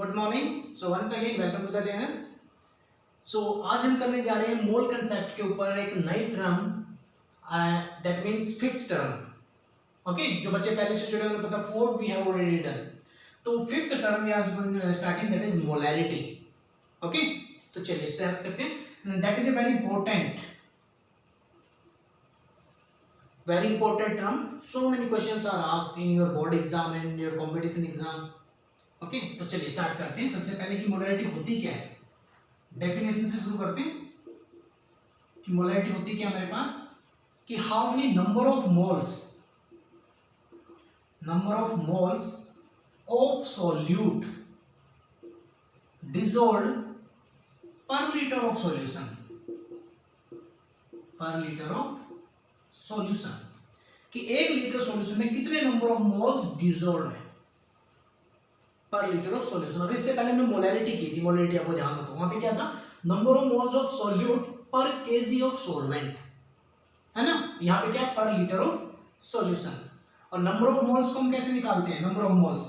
Good morning. So once again welcome to the channel. So आज हम करने जा रहे हैं मोल कंसेप्ट के ऊपर एक नई term, that means fifth term. Okay, जो बच्चे पहले से जुड़े उन्हें पता, fourth we have already done. तो fifth term we are starting, that is molarity. Okay, तो चलिए स्टार्ट करते हैं। That is a very important term. So many questions are asked in your board exam and your competition exam. Okay, तो चलिए start करते हैं। सबसे पहले कि मोलैरिटी होती क्या है, डेफिनेशन से शुरू करते हैं कि मोलैरिटी होती क्या है हमारे पास, कि how many number of moles of solute dissolved पर लीटर ऑफ सॉल्यूशन, कि 1 लीटर सॉल्यूशन में कितने नंबर ऑफ मोल्स डिसॉल्व है पर लीटर ऑफ सॉल्यूशन। और इससे पहले हमने मोलैरिटी की थी, मोलैरिटी आपको ध्यान हो तो वहां पे क्या था, number of moles of solute पर केजी ऑफ सॉल्वेंट, है ना। यहाँ पे क्या, पर लीटर ऑफ सॉल्यूशन। और नंबर ऑफ मोल्स को हम कैसे निकालते हैं, नंबर ऑफ मोल्स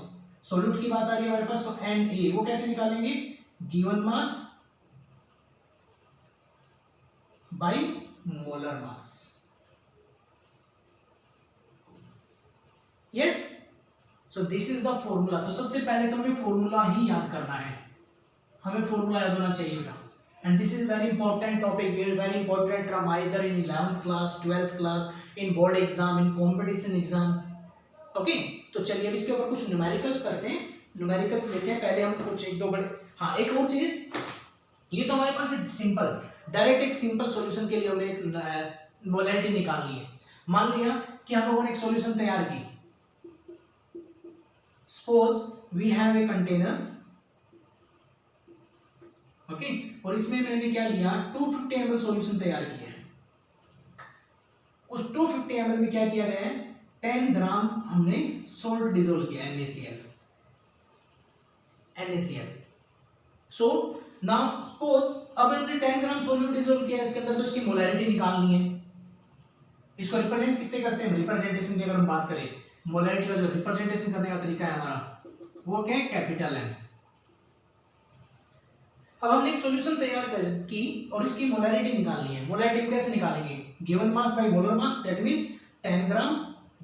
सॉल्यूट की बात आ रही है हमारे पास, तो Na वो कैसे निकालेंगे, given mass by molar mass. Yes, so this is the formula. तो सबसे पहले तो हमें फॉर्मूला ही याद करना है, हमें फॉर्मूला याद होना चाहिएगा। And this is very important topic, very important term, either in 11th class, 12th class, in board exam, in competition exam. Okay, तो चलिए अब इसके ऊपर कुछ न्यूमेरिकल्स करते हैं। न्यूमेरिकल्स लेते हैं पहले हम कुछ एक दो बड़े। हाँ, एक और चीज, ये तो हमारे पास सिंपल डायरेक्ट एक सिंपल सॉल्यूशन के लिए हमें मोलैरिटी निकालनी है। मान लिया कि हम लोगों ने एक सॉल्यूशन तैयार की, suppose we have a container, okay, और इसमें मैंने क्या लिया, 250 ml सॉल्यूशन तैयार किया है। उस 250 ml में क्या किया गया है, 10 ग्राम हमने सोल्ट डिसॉल्व किया, NaCl। सो नाउ सपोज अब हमने 10 ग्राम सोल्यूट डिसॉल्व किया इसके अंदर, तो इसकी मोलैरिटी निकालनी है। इसको रिप्रेजेंट किससे करते हैं, रिप्रेजेंटेशन की अगर हम बात करें, मोलैरिटी का जो रिप्रेजेंटेशन करने का तरीका है हमारा, वो क्या है, कैपिटल M। अब हमने एक सॉल्यूशन तैयार की और इसकी मोलैरिटी निकालनी है। मोलैरिटी कैसे निकालेंगे, given mass by molar mass, that means 10 gram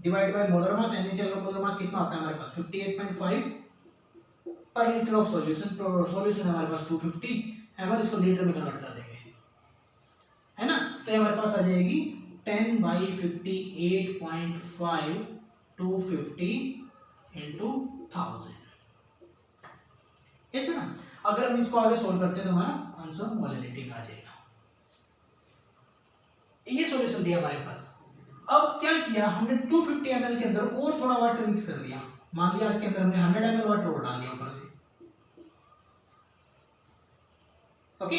divide by molar mass. NaCl का मोलर मास कितना होता है हमारे पास, 58.5 पर लीटर ऑफ सॉल्यूशन। तो सॉल्यूशन हमारे पास 250 ml, इसको लीटर में कन्वर्ट कर देंगे, है ना। तो ये हमारे पास आ जाएगी 10 बाई 58.5 250 into 1000। यस ना। अगर हम इसको आगे सोल्व करते हैं तो हमारा आंसर मोलैरिटी का आ जाएगा। ये सॉल्यूशन दिया हमारे पास। अब क्या किया हमने, 250 ml के अंदर और थोड़ा वाटर मिक्स कर दिया। मान लिया इसके अंदर हमने 100 ml वाटर और डाल दिया ऊपर से। ओके,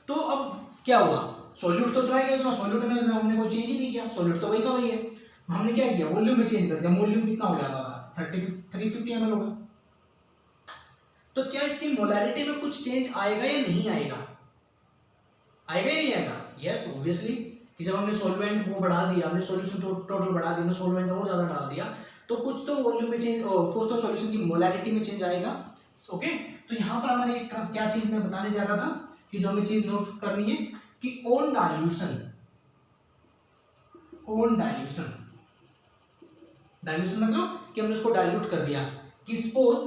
तो अब क्या हुआ, सॉल्यूट तो आएगा, तो सॉल्यूट में हमने कोई चेंज ही नहीं किया, सॉल्यूट तो वही का वही है। हमने क्या किया, वॉल्यूम में चेंज कर दिया। वॉल्यूम कितना हो गया हमारा, 350 ml होगा। तो क्या इसकी मोलैरिटी में कुछ चेंज आएगा या नहीं आएगा, आएगा या नहीं आएगा। यस, ऑब्वियसली, कि जब हमने सॉल्वेंट वो बढ़ा दिया, हमने सॉल्यूशन टोटल बढ़ा दिया, हमने सॉल्वेंट और ज्यादा डाल दिया, तो कुछ तो वॉल्यूम में चेंज, कुछ तो सॉल्यूशन की मोलैरिटी में चेंज आएगा। ओके, तो यहाँ पर हमारी एक क्या चीज मैं बताने जा रहा था, कि जो हमें चीज नोट करनी है कि ऑन डाइल्यूशन मतलब कि हमने उसको डाइल्यूट कर दिया। कि सपोज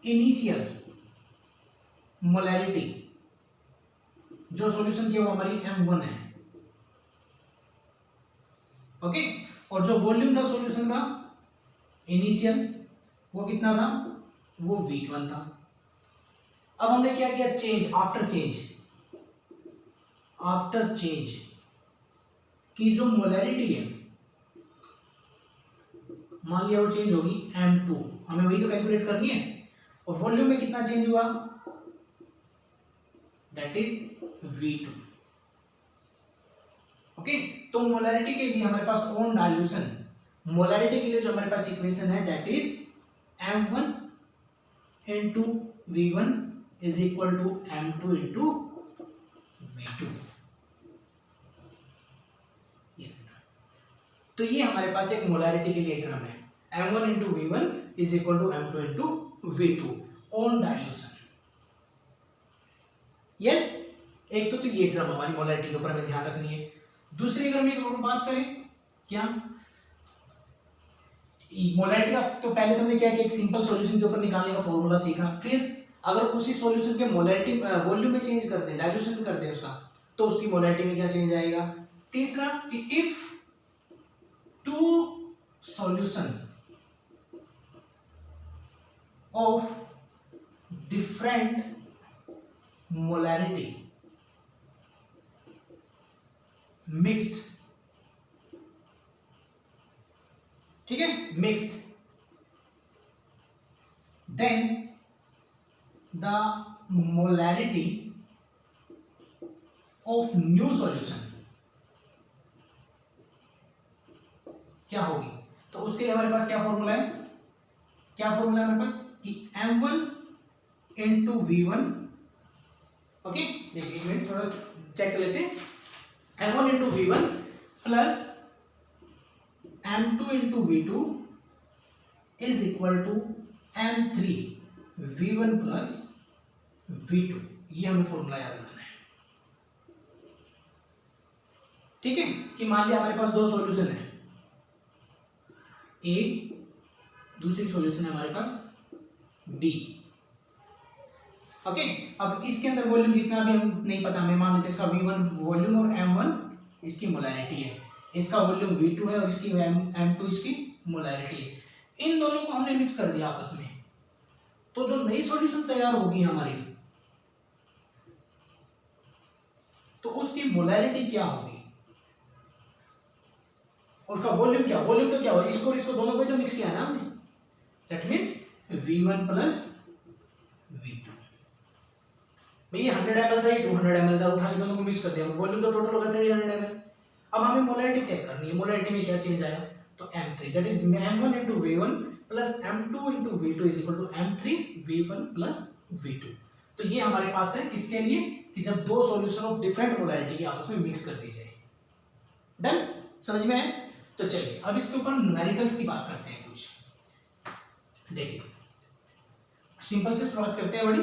इनिशियल मोलैरिटी जो सॉल्यूशन की वो हमारी M1 है, ओके, और जो वॉल्यूम था सॉल्यूशन का इनिशियल वो कितना था, वो V1 था। अब हमने क्या किया, चेंज आफ्टर चेंज की जो मोलैरिटी है, मान लिया वो चेंज होगी M2, हमें वही तो कैलकुलेट करनी है। और वॉल्यूम में कितना चेंज हुआ, दैट इज V2। ओके, तो मोलैरिटी के लिए हमारे पास ऑन डाइल्यूशन, मोलैरिटी के लिए जो हमारे पास इक्वेशन है, that is M1 into V1 is equal to M2 into V2। तो ये हमारे पास एक मोलैरिटी के लिए टर्म है। m1 into v1 is equal to m2 into v2 on dilution. Yes, एक तो ये टर्म हमारी मोलैरिटी के ऊपर हमें ध्यान रखनी है। दूसरी अगर हम बात करें क्या मोलैरिटी का, तो पहले तो हमने क्या किया, एक सिंपल सॉल्यूशन के ऊपर निकालने का फॉर्मूला सीखा। फिर अगर उसी सॉल्यूशन के मोलैरिटी वॉल्यूम में चेंज कर दें, डाइल्यूशन कर दें उसका, तो उसकी मोलैरिटी में क्या चेंज आएगा। तीसरा कि if two solution of different molarity mixed, ठीक है, mixed, then the molarity of new solution क्या होगी। तो उसके लिए हमारे पास क्या फॉर्मूला है, क्या फॉर्मूला है हमारे पास कि m1 इंटू v1, ओके देखिए एक मिनट थोड़ा चेक कर लेते हैं। m1 into v1 plus m2 into v2 is equal to m3 v1 plus v2, ये हमें फॉर्मूला याद रखना है। ठीक है, कि मान लिया हमारे पास दो सॉल्यूशन है, ए, दूसरी सॉल्यूशन है हमारे पास बी। ओके, अब इसके अंदर वॉल्यूम जितना भी हम नहीं पता, हमें मान लेते हैं इसका v1 वॉल्यूम और m1 इसकी मोलैरिटी है, इसका वॉल्यूम v2 है और इसकी m2 इसकी मोलैरिटी है। इन दोनों को हमने मिक्स कर दिया आपस में, तो जो नई सॉल्यूशन तैयार होगी हमारी, तो उसकी मोलैरिटी क्या होगी, उसका वॉल्यूम क्या, वॉल्यूम तो क्या होगा, इसको इसको दोनों को तो मिक्स किया ना हमने, that means v1 plus v2। भैया 100 ml था, ये 200 ml था, उठा के दोनों को मिक्स कर दिया, वॉल्यूम तो टोटल होगा 300 ml। अब हमें मोलैरिटी चेक करनी है, मोलैरिटी में क्या चेंज आया, तो m3 that is m1 into v1 plus m2 into v2 is equal to m3 v1 plus v2। तो ये हमारे पास है किसके लिए, कि जब दो सॉल्यूशन ऑफ डिफरेंट मोलैरिटी आपस में मिक्स कर दी जाए। डन, समझ में है। तो चलिए अब इसके ऊपर न्यूमेरिकल्स की बात करते हैं कुछ। देखिए सिंपल से शुरुआत करते हैं बड़ी,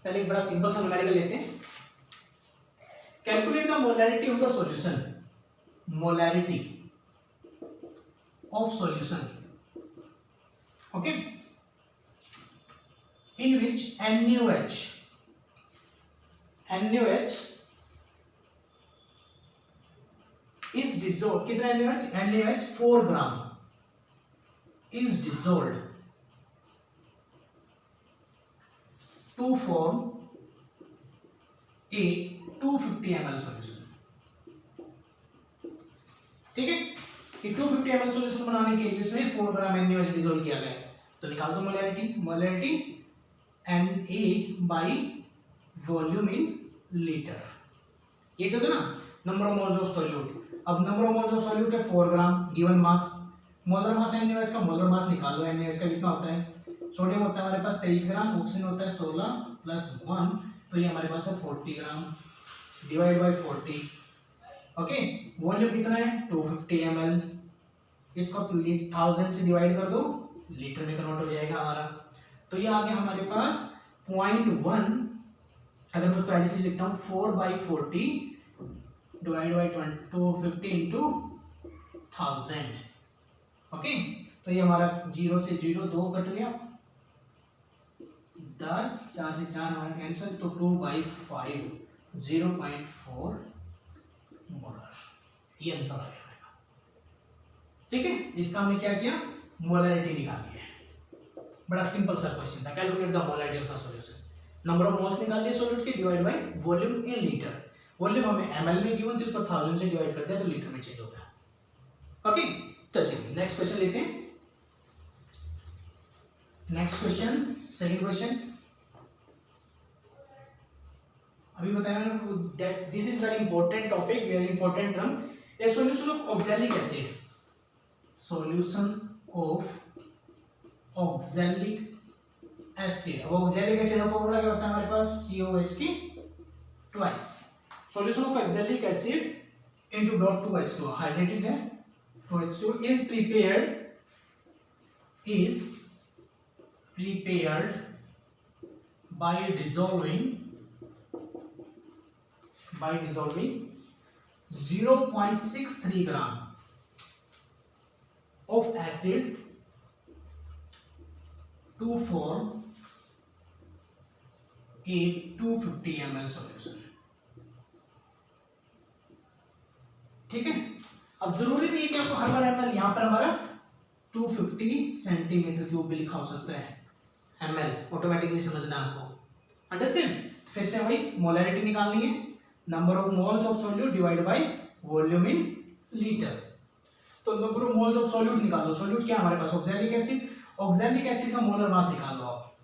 पहले एक बड़ा सिंपल सा न्यूमेरिकल लेते हैं। Calculate the molarity of the solution, molarity of solution, okay, in which NaOH is dissolved, कितना NaOH 4 gram is dissolved to form a 250 ml solution। ठीक है, कि 250 ml सॉल्यूशन बनाने के लिए इसमें 4 ग्राम NaOH डिसॉल्व किया गया है। तो निकाल दो molarity Na by volume in litre, ये जो था ना number of moles of solute. अब number of moles of solute है 4 gram given mass, molar mass NaOH का मोलर मास निकाल लो, NaOH का कितना होता है, सोडियम होता है हमारे पास 23 ग्राम, ऑक्सीजन होता है 16 प्लस 1, तो ये हमारे पास है 40 gram divide by 40। Okay, volume कितना है 250 ml, इसको 1000 से डिवाइड कर दो, लीटर में कन्वर्ट हो जाएगा हमारा। तो ये आ गया हमारे पास 0.1, अगर मैं उसको एज इट इज लिखता हूँ 4/40 डिवाइड बाई 250 इंटू 1000। ओके, तो ये हमारा 0 से 0 2 कट गया, 10 4 से 4 हमारा कैंसिल, तो 2/5 0.4 मोलर, ये आंसर आ गया। ठीक है, इसका हमने क्या किया, मोलैरिटी निकाल लिया। बड़ा सिंपल सा क्वेश्चन था, calculate the molarity of the solution, number of moles निकाल लिए सॉल्यूट के divide by volume in litre. Volume हमें ml में गिवन थी, उसको 1000 से डिवाइड कर दिया तो लीटर में चेंज हो गया। ओके, तो चलिए नेक्स्ट क्वेश्चन लेते हैं। नेक्स्ट क्वेश्चन, सेकंड क्वेश्चन, अभी बताया मैंने that this is very important topic, very important term, A solution of oxalic acid, solution of oxalic acid. अब ऑक्सैलिक एसिड का फॉर्मूला क्या होता है हमारे पास, COH की twice, solution of oxalic acid into dot 2H2 hydrated है 2H2 is prepared is prepared by dissolving 0.63 gram of acid to form a 250 ml solution। ठीक है, अब जरूरी नहीं है कि आपको हर बार ml, यहां पर हमारा 250 सेंटीमीटर क्यूब भी लिखा हो सकता है, ml ऑटोमेटिकली समझना आपको। अंडरस्टैंड? फिर से वही मोलैरिटी निकालनी है, number of moles of solute divide by volume in litre. तो number of moles of solute निकालो। सॉल्यूट क्या हमारे पास? Oxalic acid. ऑक्सैलिक एसिड का मोलर मास निकाल लो आप।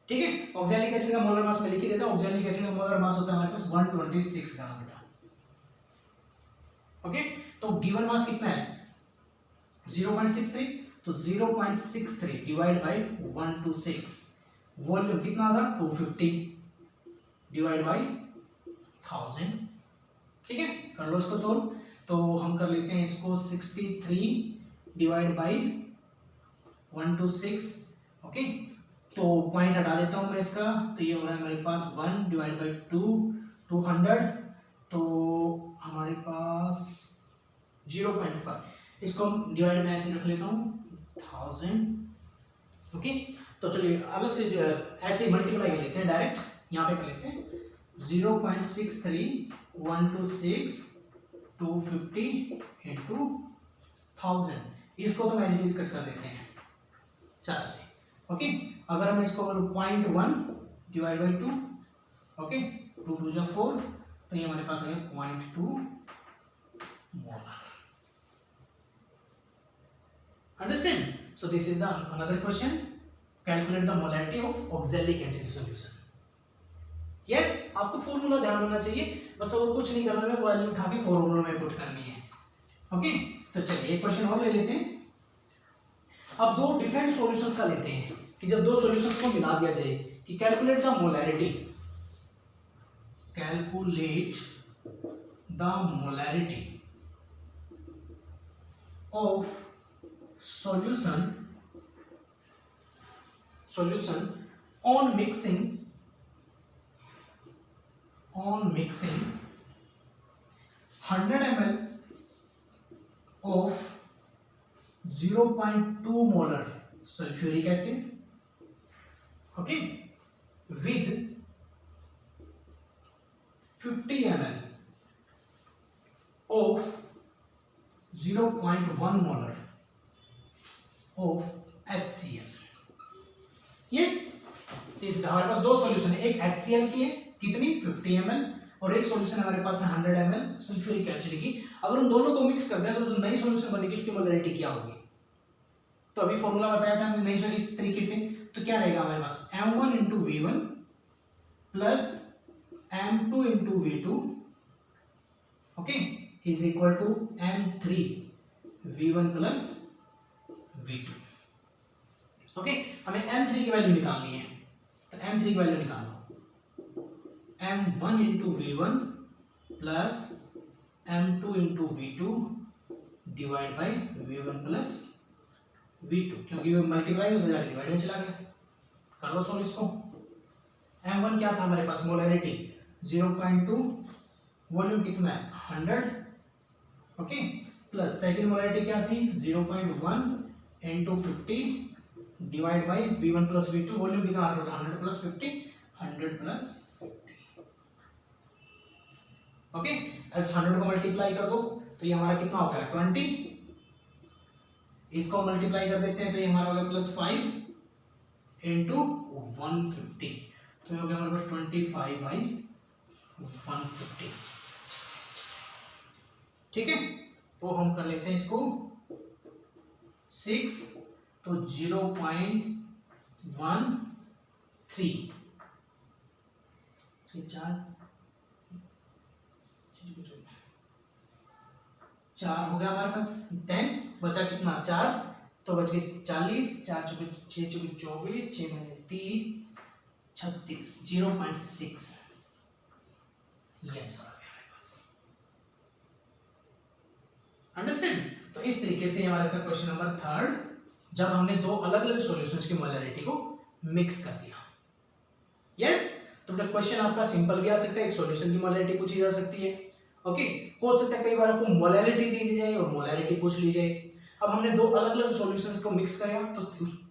ठीक है, ऑक्सैलिक एसिड का मोलर मास मैं लिख ही देता हूं। ऑक्सैलिक एसिड का मोलर मास होता है हमारे पास 126 ग्राम का। ओके, तो गिवन मास कितना है? 0.63, तो 0.63 डिवाइड बाय 126, वॉल्यूम कितना था? 250 डिवाइड बाय 1000। ठीक है, कर लो इसको सोल्व। तो हम कर लेते हैं इसको 63 डिवाइड बाई 126। ओके, तो पॉइंट हटा देता हूं मैं इसका, तो ये हो रहा है हमारे पास 1 डिवाइड बाई 200, तो हमारे पास 0.5। इसको हम डिवाइड में ऐसे रख लेता हूँ 1000। ओके, तो चलिए अलग से ऐसे मल्टीप्लाई कर लेते हैं, डायरेक्ट यहाँ पे कर लेते हैं 0.63 126 250 इंटू 1000। इसको तो एज कट कर देते हैं 4 से। ओके, अगर हम इसको 0.1 डिवाइड बाई 2, ओके, 2 2 जा 4, तो ये हमारे पास है 0.2 molar. Understand? So this is the another question, calculate the molarity of oxalic acid solution. Yes, आपको फॉर्मूला ध्यान होना चाहिए, बस और कुछ नहीं करना है, वैल्यू उठा के फॉर्मूला में पुट करनी है। ओके, तो चलिए एक क्वेश्चन और ले लेते हैं। अब दो डिफरेंट सॉल्यूशंस का लेते हैं कि जब दो सॉल्यूशंस को मिला दिया जाए कि calculate the molarity, calculate the molarity of solution on mixing 100 ml of 0.2 molar sulfuric acid, okay, with 50 ml of 0.1 molar of HCl। Yes, हमारे पास दो सॉल्यूशन है, एक HCl की है कितनी 50 ml, और एक सॉल्यूशन हमारे पास है 100 ml सल्फ्यूरिक एसिड की। अगर उन दोनों को मिक्स कर दें तो जो नई सॉल्यूशन बनेगी उसकी मोलैरिटी क्या होगी? तो अभी फॉर्मूला बताया था हमने नहीं सो इस तरीके से, तो क्या रहेगा हमारे पास m1 into v1 plus m2 into v2, okay, is equal to m3 v1 plus v2। Okay, हमें m3 की वैल्यू निकालनी है, तो m3 की वैल्यू निकालो, m1 into v1 plus m2 into v2 divide by v1 plus v2, क्योंकि वो multiply हो जाएगा डिवाइड में चला गया। कर लो सोल्व इसको। m1 क्या था हमारे पास? मोलैरिटी 0.2, वॉल्यूम कितना है 100, ओके, प्लस सेकंड मोलैरिटी क्या थी 0.1 into 50 divide by v1 plus v2, volume कितना 100 प्लस 50, 100 प्लस 50। ओके, अब 100 को मल्टीप्लाई कर दो तो ये हमारा कितना हो गया 20, इसको मल्टीप्लाई कर देते हैं तो ये हमारा हो गया प्लस 5 इंटू 150, तो ये हो गया हमारे पास 25/150। ठीक है, तो हम कर लेते हैं इसको 6, तो 0.13, 4 हो गया हमारे पास, 10 बचा कितना 4, तो बच गए 40, 4 चौके 6 चौके 24, 6 में 30, 36, 0.6 ये आंसर आ गया हमारे पास। अंडरस्टैंड? तो इस तरीके से हमारे क्वेश्चन नंबर 3 जब हमने दो अलग अलग सॉल्यूशंस की मोलैरिटी को मिक्स कर दिया। यस, तो बेटा क्वेश्चन आपका सिंपल भी आ सकता है, एक सॉल्यूशन की मोलैरिटी पूछी जा सकती है। ओके, हो सकता है कई बार आपको मोलैरिटी दी जाए और मोलैरिटी पूछ ली जाए। अब हमने दो अलग अलग सॉल्यूशंस को मिक्स किया तो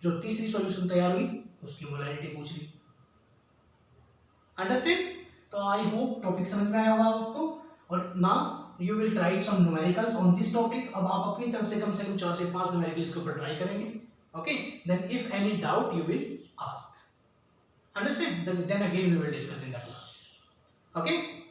जो तीसरी सॉल्यूशन तैयार हुई उसकी मोलैरिटी पूछ ली। अंडरस्टैंड? तो आई होप टॉपिक समझ में आया होगा आपको। और now you will try some numericals on this topic. अब आप अपनी तरफ से कम 4 से 5 न्यूमेरिकल्स के ऊपर ट्राई करेंगे। Okay, then if any doubt you will ask. Understand? Then again we will discuss in the class. Okay?